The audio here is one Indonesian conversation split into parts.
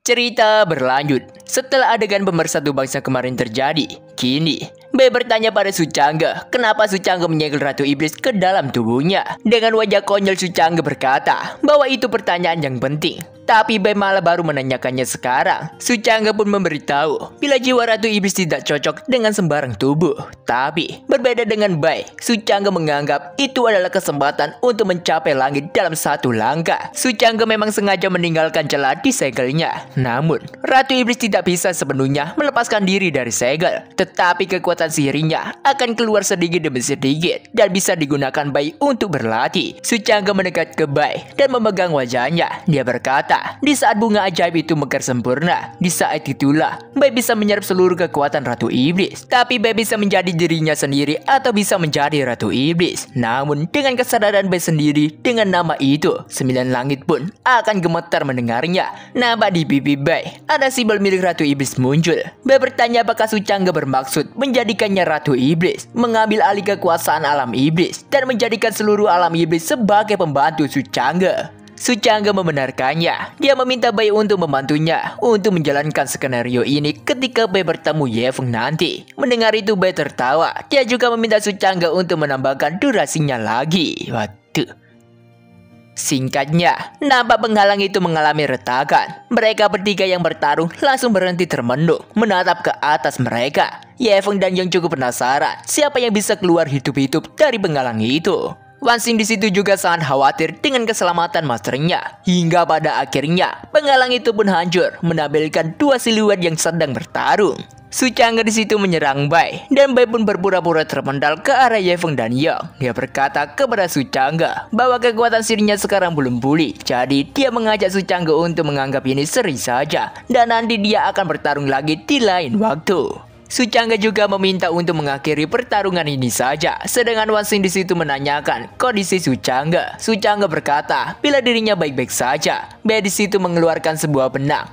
Cerita berlanjut. Setelah adegan pemersatu bangsa kemarin terjadi, kini Bai bertanya pada Sucangga, kenapa Sucangga menyegel Ratu Iblis ke dalam tubuhnya. Dengan wajah konyol Sucangga berkata bahwa itu pertanyaan yang penting. Tapi Bai malah baru menanyakannya sekarang. Sucangga pun memberitahu bila jiwa Ratu Iblis tidak cocok dengan sembarang tubuh. Tapi berbeda dengan Bai, Sucangga menganggap itu adalah kesempatan untuk mencapai langit dalam satu langkah. Sucangga memang sengaja meninggalkan celah di segelnya. Namun Ratu Iblis tidak bisa sepenuhnya melepaskan diri dari segel. Tetapi kekuatan sihirnya akan keluar sedikit demi sedikit dan bisa digunakan Bai untuk berlatih. Sucangga mendekat ke Bai dan memegang wajahnya. Dia berkata, di saat bunga ajaib itu mekar sempurna, di saat itulah Bai bisa menyerap seluruh kekuatan Ratu Iblis. Tapi Bai bisa menjadi dirinya sendiri atau bisa menjadi Ratu Iblis. Namun dengan kesadaran Bai sendiri, dengan nama itu, 9 langit pun akan gemetar mendengarnya. Nampak di pipi Bai ada simbol milik Ratu Iblis muncul. Bai bertanya apakah Sucangga bermaksud menjadikannya Ratu Iblis, mengambil alih kekuasaan alam iblis dan menjadikan seluruh alam iblis sebagai pembantu Sucangga. Sucangga membenarkannya. Dia meminta Bai untuk membantunya untuk menjalankan skenario ini ketika Bai bertemu Yefeng nanti. Mendengar itu Bai tertawa. Dia juga meminta Sucangga untuk menambahkan durasinya lagi. Waduh. Singkatnya, nampak penghalang itu mengalami retakan. Mereka bertiga yang bertarung langsung berhenti termenung, menatap ke atas mereka. Yefeng dan Yang cukup penasaran siapa yang bisa keluar hidup-hidup dari penghalang itu. Wan Xing di situ juga sangat khawatir dengan keselamatan masternya. Hingga pada akhirnya, penghalang itu pun hancur, menampilkan dua siluet yang sedang bertarung. Sucangga di situ menyerang Bai, dan Bai pun berpura-pura terpendal ke arah Yefeng dan Yang. Dia berkata kepada Sucangga bahwa kekuatan sihirnya sekarang belum pulih. Jadi dia mengajak Sucangga untuk menganggap ini seri saja, dan nanti dia akan bertarung lagi di lain waktu. Sucangga juga meminta untuk mengakhiri pertarungan ini saja. Sedangkan Wan Xing di situ menanyakan kondisi Sucangga. Sucangga berkata bila dirinya baik-baik saja. Bai di situ mengeluarkan sebuah benang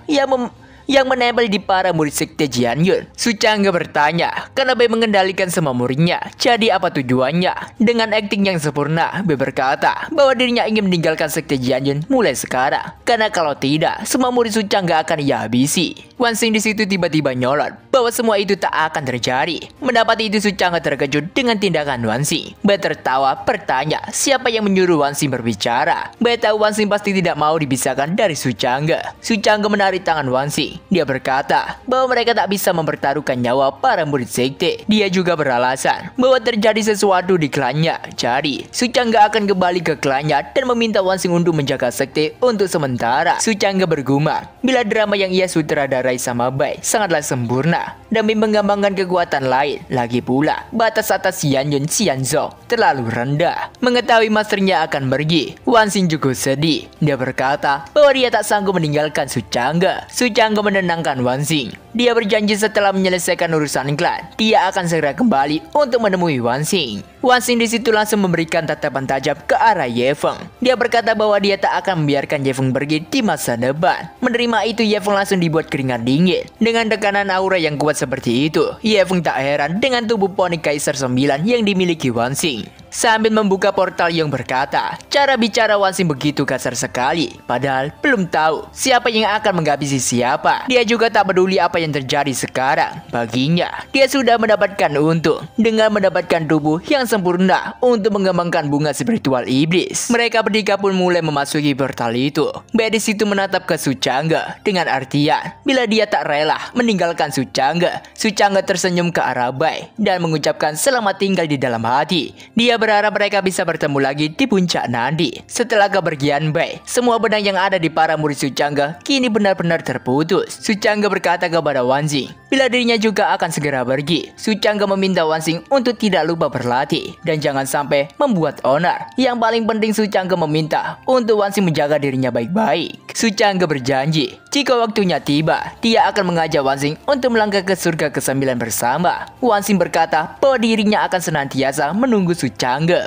yang menempel di para murid sekte Jianyun. Sucangga bertanya karena Bai mengendalikan semua muridnya, jadi apa tujuannya? Dengan akting yang sempurna, Bai berkata bahwa dirinya ingin meninggalkan sekte Jianyun mulai sekarang, karena kalau tidak, semua murid Sucangga akan ia habisi. Wan Xing di situ tiba-tiba nyolot bahwa semua itu tak akan terjadi. Mendapati itu Sucangga terkejut dengan tindakan Wan Xing. Bai tertawa bertanya siapa yang menyuruh Wan Xing berbicara. Bai tahu Wan Xing pasti tidak mau dipisahkan dari Sucangga. Sucangga menarik tangan Wan Xing. Dia berkata bahwa mereka tak bisa mempertaruhkan nyawa para murid sekte. Dia juga beralasan bahwa terjadi sesuatu di klannya. Jadi Sucangga akan kembali ke klannya dan meminta Wan Xing untuk menjaga sekte untuk sementara. Sucangga bergumam bila drama yang ia sutradarai sama Bai sangatlah sempurna demi mengembangkan kekuatan lain. Lagi pula batas atas Xianyun Xianzong terlalu rendah. Mengetahui masternya akan pergi, Wan Xing juga sedih. Dia berkata bahwa dia tak sanggup meninggalkan Sucangga. Sucangga menenangkan Wan Xing. Dia berjanji setelah menyelesaikan urusan klan, dia akan segera kembali untuk menemui Wan Xing. Wan Xing di situ langsung memberikan tatapan tajam ke arah Yefeng. Dia berkata bahwa dia tak akan membiarkan Yefeng pergi di masa depan. Menerima itu, Yefeng langsung dibuat keringat dingin. Dengan tekanan aura yang kuat seperti itu, Yefeng tak heran dengan tubuh poni Kaisar 9 yang dimiliki Wan Xing. Sambil membuka portal yang berkata, cara bicara Wan Xing begitu kasar sekali. Padahal belum tahu siapa yang akan menghabisi siapa. Dia juga tak peduli apa yang terjadi sekarang. Baginya, dia sudah mendapatkan untung dengan mendapatkan tubuh yang sempurna untuk mengembangkan bunga spiritual iblis. Mereka bertiga pun mulai memasuki portal itu. Bai di situ menatap ke Sucangga dengan artian bila dia tak rela meninggalkan Sucangga. Sucangga tersenyum ke arah Bai dan mengucapkan selamat tinggal di dalam hati. Dia berharap mereka bisa bertemu lagi di puncak nanti. Setelah kepergian Bai, semua benang yang ada di para murid Sucangga kini benar-benar terputus. Sucangga berkata kepada Wan Xing bila dirinya juga akan segera pergi. Sucangga meminta Wan Xing untuk tidak lupa berlatih dan jangan sampai membuat onar. Yang paling penting Sucangga meminta untuk Wan Xing menjaga dirinya baik-baik. Sucangga berjanji jika waktunya tiba, dia akan mengajak Wan Xing untuk melangkah ke surga ke-9 bersama. Wan Xing berkata bahwa dirinya akan senantiasa menunggu Sucangga.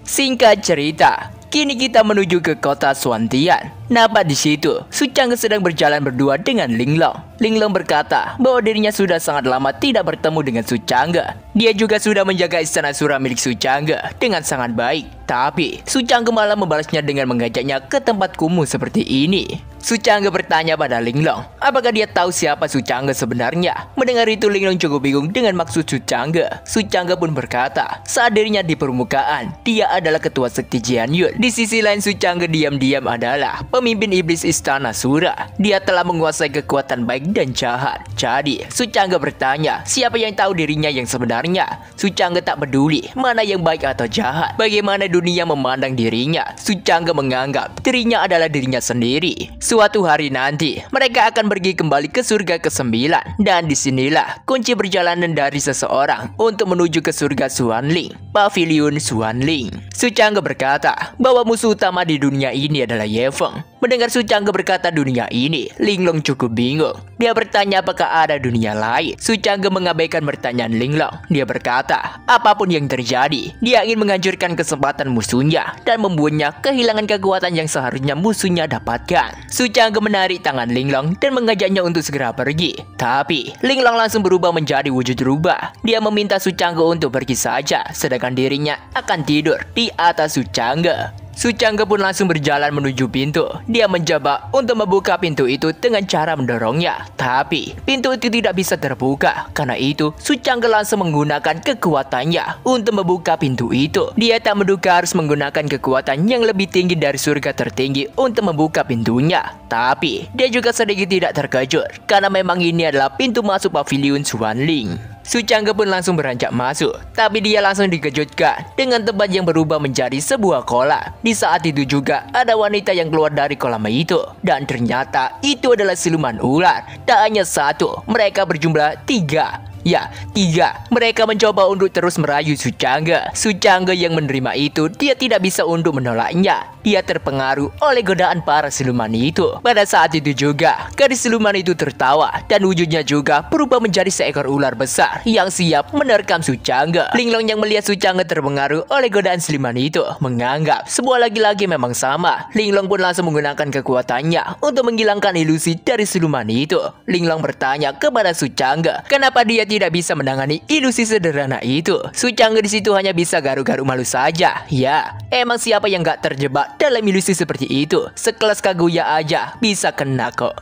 Singkat cerita, kini kita menuju ke kota Suantian. Nampak di situ, Su Changge sedang berjalan berdua dengan Linglong. Linglong berkata bahwa dirinya sudah sangat lama tidak bertemu dengan Su Changge. Dia juga sudah menjaga istana Sura milik Su Changge dengan sangat baik. Tapi Su Changge malah membalasnya dengan mengajaknya ke tempat kumuh seperti ini. Su Changge bertanya pada Linglong, apakah dia tahu siapa Su Changge sebenarnya? Mendengar itu Linglong cukup bingung dengan maksud Su Changge. Su Changge pun berkata, saat dirinya di permukaan, dia adalah ketua sekte Jianyun. Di sisi lain Su Changge diam-diam adalah pemimpin iblis istana Sura. Dia telah menguasai kekuatan baik dan jahat. Jadi Su Changge bertanya, siapa yang tahu dirinya yang sebenarnya? Su Changge tak peduli mana yang baik atau jahat. Bagaimana dunia memandang dirinya, Su Changge menganggap dirinya adalah dirinya sendiri. Suatu hari nanti, mereka akan pergi kembali ke surga ke-9. Dan disinilah kunci perjalanan dari seseorang untuk menuju ke surga Xuanling, Pavilion Xuanling. Su Changge berkata bahwa musuh utama di dunia ini adalah Ye Feng. Mendengar Su Changge berkata dunia ini, Linglong cukup bingung. Dia bertanya apakah ada dunia lain. Su Changge mengabaikan pertanyaan Linglong. Dia berkata, apapun yang terjadi, dia ingin menghancurkan kesempatan musuhnya dan membuatnya kehilangan kekuatan yang seharusnya musuhnya dapatkan. Su Changge menarik tangan Linglong dan mengajaknya untuk segera pergi. Tapi Linglong langsung berubah menjadi wujud rubah. Dia meminta Su Changge untuk pergi saja, sedangkan dirinya akan tidur di atas Su Changge. Su Changge pun langsung berjalan menuju pintu. Dia mencoba untuk membuka pintu itu dengan cara mendorongnya. Tapi pintu itu tidak bisa terbuka. Karena itu Su Changge langsung menggunakan kekuatannya untuk membuka pintu itu. Dia tak menduga harus menggunakan kekuatan yang lebih tinggi dari surga tertinggi untuk membuka pintunya. Tapi dia juga sedikit tidak terkejut karena memang ini adalah pintu masuk Pavilion Xuanling. Su Changge pun langsung beranjak masuk, tapi dia langsung dikejutkan dengan tempat yang berubah menjadi sebuah kolam. Di saat itu juga ada wanita yang keluar dari kolam itu, dan ternyata itu adalah siluman ular. Tak hanya satu, mereka berjumlah 3. Ya, 3. Mereka mencoba untuk terus merayu Su Changge. Su Changge yang menerima itu, dia tidak bisa untuk menolaknya. Dia terpengaruh oleh godaan para siluman itu. Pada saat itu juga, gadis siluman itu tertawa dan wujudnya juga berubah menjadi seekor ular besar yang siap menerkam Su Changge. Linglong yang melihat Su Changge terpengaruh oleh godaan siluman itu menganggap sebuah laki-laki memang sama. Linglong pun langsung menggunakan kekuatannya untuk menghilangkan ilusi dari siluman itu. Linglong bertanya kepada Su Changge, kenapa dia tidak bisa menangani ilusi sederhana itu. Su Changge di situ hanya bisa garuk-garuk malu saja. Ya, emang siapa yang gak terjebak dalam ilusi seperti itu? Sekelas Kaguya aja bisa kena kok.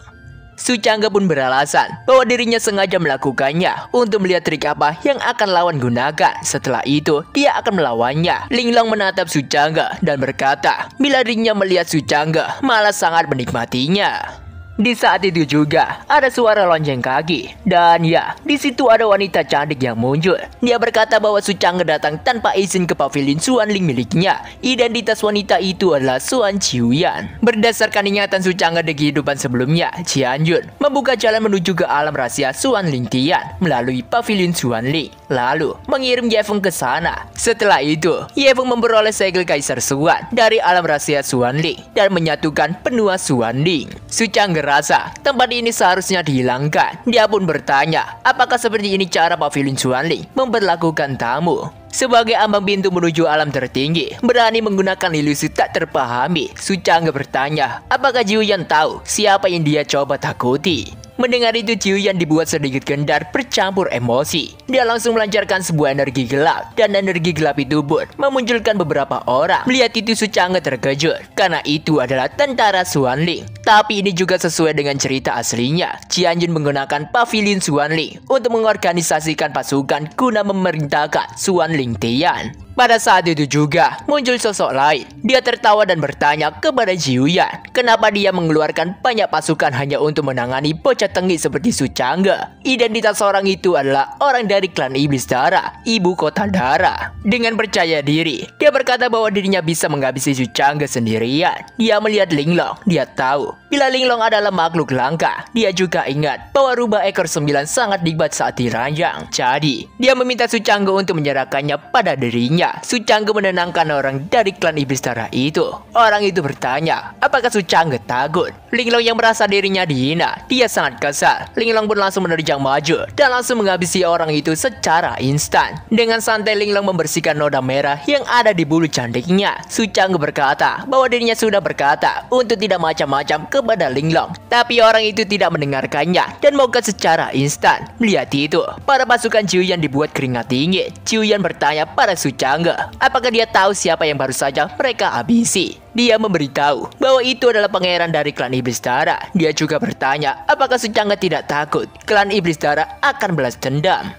Su Changge pun beralasan bahwa dirinya sengaja melakukannya untuk melihat trik apa yang akan lawan gunakan. Setelah itu, dia akan melawannya. Linglong menatap Su Changge dan berkata, bila dirinya melihat Su Changge malah sangat menikmatinya. Di saat itu juga ada suara lonceng kaki, dan ya, di situ ada wanita cantik yang muncul. Dia berkata bahwa Su Changge datang tanpa izin ke Pavilion Xuanling miliknya. Identitas wanita itu adalah Xuan Qiuyan. Berdasarkan ingatan Su Changge di kehidupan sebelumnya, Jianyun membuka jalan menuju ke alam rahasia Xuanling Tian melalui Pavilion Xuanling, lalu mengirim Ye Feng ke sana. Setelah itu, Ye Feng memperoleh segel Kaisar Xuan dari alam rahasia Xuanling dan menyatukan benua Xuanling. Su Changge rasa tempat ini seharusnya dihilangkan. Dia pun bertanya, apakah seperti ini cara Pavilion Xuanling memperlakukan tamu? Sebagai ambang pintu menuju alam tertinggi, berani menggunakan ilusi tak terpahami, Su Changge bertanya, apakah Jiuyan tahu siapa yang dia coba takuti? Mendengar itu, Jiuyan dibuat sedikit gendar bercampur emosi. Dia langsung melancarkan sebuah energi gelap, dan energi gelap itu pun memunculkan beberapa orang. Melihat itu, Su Changge terkejut karena itu adalah tentara Xuanling. Tapi ini juga sesuai dengan cerita aslinya. Jianyun menggunakan Pavilion Xuanling untuk mengorganisasikan pasukan guna memerintahkan Xuanling Tian. Pada saat itu juga muncul sosok lain. Dia tertawa dan bertanya kepada Jiuyan, kenapa dia mengeluarkan banyak pasukan hanya untuk menangani bocah tengik seperti Su Changge. Identitas orang itu adalah orang dari klan Iblis Darah, ibu kota darah. Dengan percaya diri, dia berkata bahwa dirinya bisa menghabisi Su Changge sendirian. Dia melihat Linglong. Dia tahu bila Linglong adalah makhluk langka. Dia juga ingat bahwa rubah ekor 9 sangat nikmat saat diranjang. Jadi, dia meminta Su Changge untuk menyerahkannya pada dirinya. akhirnya, Su Changge menenangkan orang dari klan iblis darah itu. Orang itu bertanya, apakah Su Changge takut? Linglong yang merasa dirinya dihina, dia sangat kesal. Linglong pun langsung menerjang maju dan langsung menghabisi orang itu secara instan. Dengan santai Linglong membersihkan noda merah yang ada di bulu cantiknya. Su Changge berkata bahwa dirinya sudah berkata untuk tidak macam-macam kepada Linglong. Tapi orang itu tidak mendengarkannya dan mogok secara instan. Melihat itu, para pasukan Jiuyan dibuat keringat dingin. Jiuyan bertanya pada Su Changge, apakah dia tahu siapa yang baru saja mereka habisi? Dia memberitahu bahwa itu adalah pangeran dari klan iblis darah. Dia juga bertanya apakah Su Changge tidak takut klan iblis darah akan balas dendam.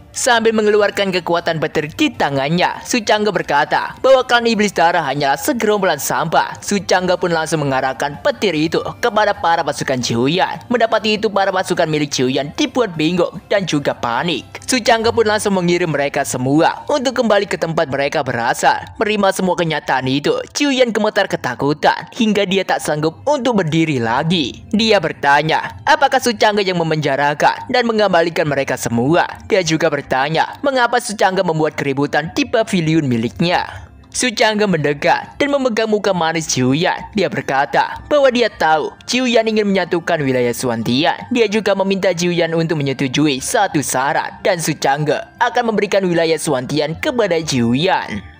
Sambil mengeluarkan kekuatan petir di tangannya, Su Changge berkata bahwa klan iblis darah hanyalah segerombolan sampah. Su Changge pun langsung mengarahkan petir itu kepada para pasukan Jiuyan. Mendapati itu, para pasukan milik Jiuyan dibuat bingung dan juga panik. Su Changge pun langsung mengirim mereka semua untuk kembali ke tempat mereka berasal. Menerima semua kenyataan itu, Jiuyan gemetar ketakutan hingga dia tak sanggup untuk berdiri lagi. Dia bertanya, apakah Su Changge yang memenjarakan dan mengembalikan mereka semua? Dia juga bertanya, mengapa Su Changge membuat keributan di pavilion miliknya? Su Changge mendekat dan memegang muka manis Jiuyan. Dia berkata bahwa dia tahu Jiuyan ingin menyatukan wilayah Suantian. Dia juga meminta Jiuyan untuk menyetujui satu syarat, dan Su Changge akan memberikan wilayah Suantian kepada Jiuyan.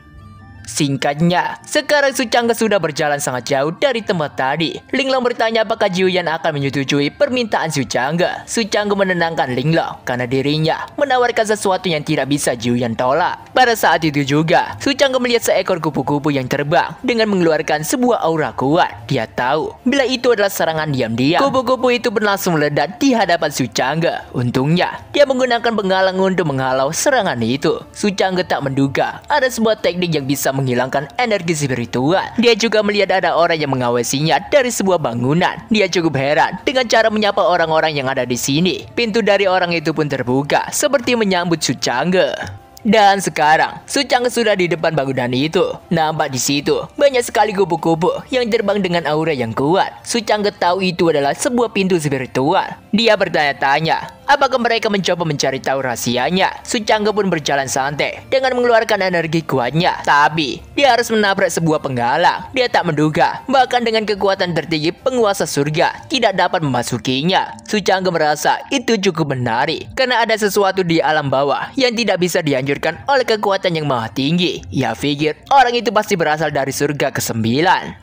Singkatnya, sekarang Su Changge sudah berjalan sangat jauh dari tempat tadi. Linglong bertanya apakah Jiuyan akan menyetujui permintaan Su Changge. Su Changge menenangkan Linglong karena dirinya menawarkan sesuatu yang tidak bisa Jiuyan tolak. Pada saat itu juga, Su Changge melihat seekor kupu-kupu yang terbang dengan mengeluarkan sebuah aura kuat. Dia tahu bila itu adalah serangan diam-diam. Kupu-kupu itu berlangsung meledak di hadapan Su Changge. Untungnya, dia menggunakan penghalang untuk menghalau serangan itu. Su Changge tak menduga ada sebuah teknik yang bisa menghilangkan energi spiritual. Dia juga melihat ada orang yang mengawasinya dari sebuah bangunan. Dia cukup heran dengan cara menyapa orang-orang yang ada di sini. Pintu dari orang itu pun terbuka seperti menyambut Su Changge. Dan sekarang, Su Changge sudah di depan bangunan itu. Nampak di situ banyak sekali kupu-kupu yang terbang dengan aura yang kuat. Su Changge tahu itu adalah sebuah pintu spiritual. Dia bertanya-tanya, apakah mereka mencoba mencari tahu rahasianya? Su Changge pun berjalan santai dengan mengeluarkan energi kuatnya. Tapi, dia harus menabrak sebuah penghalang. Dia tak menduga, bahkan dengan kekuatan tertinggi penguasa surga tidak dapat memasukinya. Su Changge merasa itu cukup menarik karena ada sesuatu di alam bawah yang tidak bisa dianjurkan oleh kekuatan yang maha tinggi. Ia pikir orang itu pasti berasal dari surga ke-9.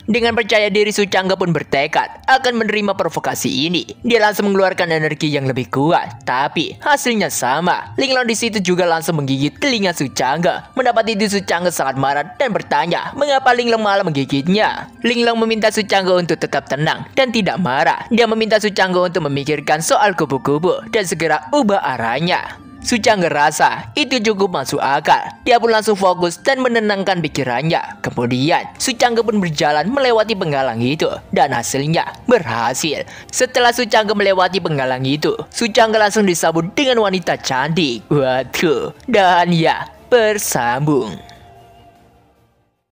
Dengan percaya diri, Su Changge pun bertekad akan menerima provokasi ini. Dia langsung mengeluarkan energi yang lebih kuat, tapi hasilnya sama. Linglong di situ juga langsung menggigit telinga Su Changge. Mendapat itu, Su Changge sangat marah dan bertanya mengapa Linglong malah menggigitnya. Linglong meminta Su Changge untuk tetap tenang dan tidak marah. Dia meminta Su Changge untuk memikirkan soal kupu-kupu dan segera ubah arahnya. Su Changge rasa itu cukup masuk akal. Dia pun langsung fokus dan menenangkan pikirannya. Kemudian Su Changge pun berjalan melewati penghalang itu dan hasilnya berhasil. Setelah Su Changge melewati penghalang itu, Su Changge langsung disambut dengan wanita cantik. Waduh, dan ya, bersambung.